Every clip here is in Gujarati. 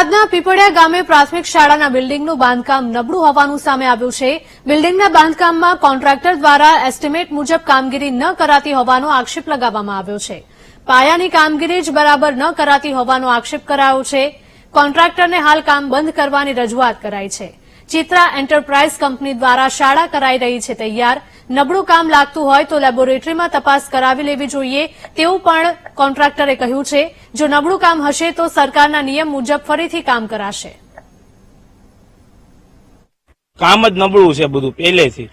બોટાદના પીપળિયા ગામે પ્રાથમિક શાળાના બિલ્ડિંગનું બાંધકામ નબળું હોવાનું સામે આવ્યું છે। બિલ્ડિંગના બાંધકામમાં કોન્ટ્રાક્ટર દ્વારા એસ્ટીમેટ મુજબ કામગીરી ન કરાતી હોવાનો આક્ષેપ લગાવવામાં આવ્યો છે। પાયાની કામગીરી જ બરાબર ન કરાતી હોવાનો આક્ષેપ કરાયો છે। કોન્ટ્રાક્ટરને હાલ કામ બંધ કરવાની રજૂઆત કરાઈ છે। ચિત્રા એન્ટરપ્રાઇઝ કંપની દ્વારા શાળા કરાઈ રહી છે તૈયાર। નબળું કામ લાગતું હોય તો લેબોરેટરીમાં તપાસ કરાવી લેવી જોઈએ તેવું પણ કોન્ટ્રાક્ટરે કહ્યું છે। જો નબળું કામ હશે તો સરકારના નિયમ મુજબ ફરીથી કામ કરાશે। કામ જ નબળું છે બધું પહેલેથી।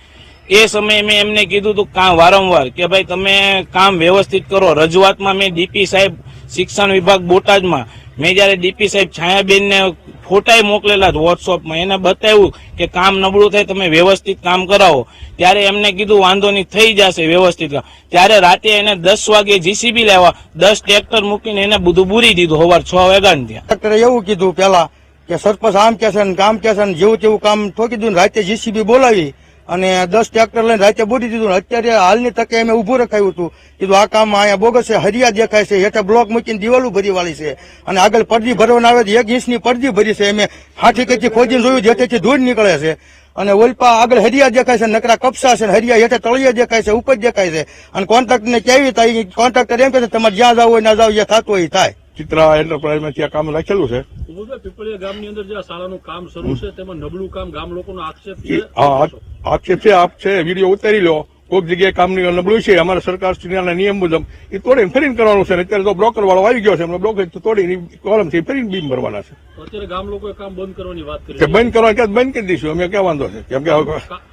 એ સમયે મેં એમને કીધું હતું કામ વારંવાર કે ભાઈ તમે કામ વ્યવસ્થિત કરો। રજૂઆતમાં મેં ડીપી સાહેબ શિક્ષણ વિભાગ બોટાદમાં મેં જયારે ડીપી સાહેબ છાયાબેનને ફોટા મોકલેલા વોટ્સઅપમાં એને બતાવ્યું કે કામ નબળું થાય તમે વ્યવસ્થિત કામ કરાવો ત્યારે એમને કીધું વાંધો નહીં થઈ જશે વ્યવસ્થિત કામ। ત્યારે રાતે એને 10 વાગે જીસીબી લાવ્યા 10 ટ્રેક્ટર મૂકીને એને બધું બુરી દીધું સવાર 6 વાગ્યા ત્યાં। ટ્રેક્ટરે એવું કીધું પેલા કે સરપંચ આમ કહેશે ને કામ કહેશે ને જેવું તેવું કામ ઠોકી દીધું। રાતે જીસીબી બોલાવી અને 10 ટ્રેક્ટર લઈને રાતે બોલી દીધું। અત્યારે હાલની તકે અમે ઉભું રખાયું હતું કીધું આ કામ અહીંયા બોગસ છે, હરિયા દેખાય છે, હેઠળ બ્લોક મૂકીને દિવાલું ભરી વાળી છે અને આગળ પડદી ભરવાના આવે 1 ઇંચની પડદી ભરી છે। અમે હાથી કઈથી ખોદીને જોયું જેથી ધૂળ નીકળે છે અને ઓલપા આગળ હરિયા દેખાય છે, નકરા કપસા છે, હરિયા હેઠળ તળિયા દેખાય છે, ઉપર દેખાય છે અને કોન્ટ્રાક્ટરને કેવી થાય કોન્ટ્રાક્ટર એમ કહે છે તમારે જ્યાં જાવ હોય ના જાવ જ્યાં થતું હોય થાય। ચિત્રા એન્ટરપ્રાઇઝમાં ત્યાં કામ રાખેલું છે। પીપળિયા ગામની અંદર જે શાળાનું કામ શરૂ છે તેમાં નબળું કામ ગામ લોકોનો આક્ષેપ છે। આક્ષેપ છે આપ છે વિડીયો ઉતારી લો। કોઈક જગ્યાએ કામની નબળું છે અમારા સરકારના નિયમ મુજબ એ તોડીને ફરીને કરવાનું છે। અત્યારે તો બ્રોકર વાળો આવી ગયો છે બ્લોક તોડીને કોલમથી ફરીને બીમ ભરવાના છે। અત્યારે ગામ લોકોએ કામ બંધ કરવાની વાત કરી બંધ કરવાનું ક્યાં બંધ કરી દઈશું અમે ક્યાં વાંધો છે કેમ કે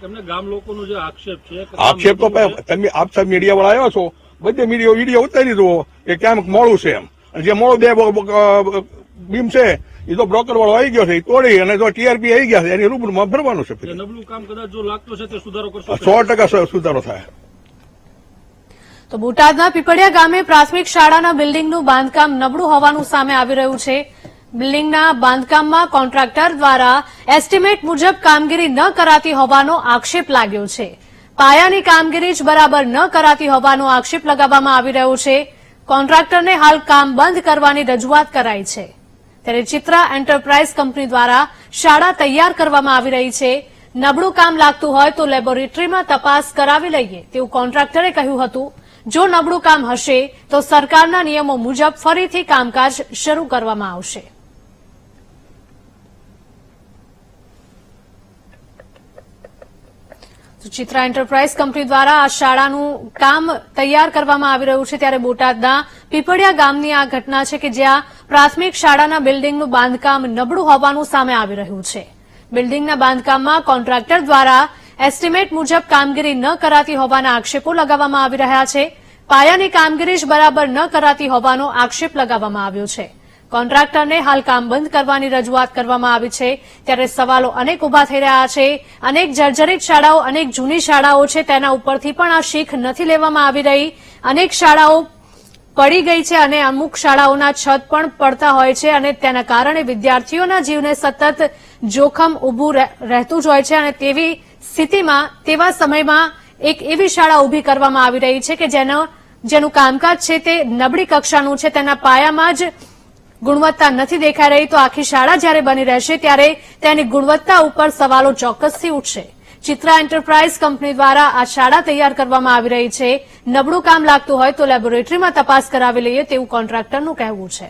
એમને ગામ લોકોનો જે આક્ષેપ છે આક્ષેપ તો તમે આપ સાહેબ મીડિયા વાળા આવ્યા છો બધે વિડીયો ઉતારી દીધો કે ક્યાંક મોડું છે એમ જે મોડું 2 બીમ છે એ તો બ્રોકર વાળો આવી ગયો છે એ તોડી અને જો ટીઆરપી આવી ગયા છે એની રૂબરૂમાં ભરવાનું છે। નબળું કામ કદાચ જો લાગતું છે તે સુધારો કરશો? 100% સુધારો થાય। તો બોટાદના પીપળિયા ગામે પ્રાથમિક શાળાના બિલ્ડિંગનું બાંધકામ નબળું હોવાનું સામે આવી રહ્યું છે। બિલ્ડિંગના બાંધકામમાં કોન્ટ્રાક્ટર દ્વારા એસ્ટીમેટ મુજબ કામગીરી ન કરાતી હોવાનો આક્ષેપ લાગ્યો છે। પાયાની કામગીરી જ બરાબર ન કરાતી હોવાનો આક્ષેપ લગાવવામાં આવી રહ્યો છે। કોન્ટ્રાક્ટરને હાલ કામ બંધ કરવાની રજૂઆત કરાઈ છે। ત્યારે ચિત્રા એન્ટરપ્રાઇઝ કંપની દ્વારા શાળા તૈયાર કરવામાં આવી રહી છે। નબળું કામ લાગતું હોય તો લેબોરેટરીમાં તપાસ કરાવી લઈએ તેવું કોન્ટ્રાક્ટરે કહ્યું હતું। જો નબળું કામ હશે તો સરકારના નિયમો મુજબ ફરીથી કામકાજ શરૂ કરવામાં આવશે। ચિત્રા એન્ટરપ્રાઇઝ કંપની દ્વારા આ શાળાનું કામ તૈયાર કરવામાં આવી રહ્યું છે। ત્યારે બોટાદના પીપળિયા ગામની આ ઘટના છે કે જ્યાં પ્રાથમિક શાળાના બિલ્ડિંગનું બાંધકામ નબળું હોવાનું સામે આવી રહ્યું છે। બિલ્ડિંગના બાંધકામમાં કોન્ટ્રાક્ટર દ્વારા એસ્ટીમેટ મુજબ કામગીરી ન કરાતી હોવાના આક્ષેપો લગાવવામાં આવી રહ્યા છે। પાયાની કામગીરી જ બરાબર ન કરાતી હોવાનો આક્ષેપ લગાવવામાં આવ્યો છે। કોન્ટ્રાક્ટરને હાલ કામ બંધ કરવાની રજૂઆત કરવામાં આવી છે। ત્યારે સવાલો અનેક ઉભા થઈ રહ્યા છે। અનેક જર્જરિત શાળાઓ અનેક જૂની શાળાઓ છે તેના ઉપરથી પણ આ શીખ નથી લેવામાં આવી રહી। અનેક શાળાઓ પડી ગઈ છે અને અમુક શાળાઓના છત પણ પડતા હોય છે અને તેના કારણે વિદ્યાર્થીઓના જીવને સતત જોખમ ઉભું રહેતું જ હોય છે। અને તેવી સ્થિતિમાં તેવા સમયમાં એક એવી શાળા ઉભી કરવામાં આવી રહી છે કે જેનું કામકાજ છે તે નબળી કક્ષાનું છે। તેના પાયામાં જ ગુણવત્તા નથી દેખાઈ રહી તો આખી શાળા જ્યારે બની રહેશે ત્યારે તેની ગુણવત્તા ઉપર સવાલો ચોક્કસથી ઉઠશે। ચિત્રા એન્ટરપ્રાઇઝ કંપની દ્વારા આ શાળા તૈયાર કરવામાં આવી રહી છે। નબળું કામ લાગતું હોય તો લેબોરેટરીમાં તપાસ કરાવી લઈએ તેવું કોન્ટ્રાક્ટરનું કહેવું છે।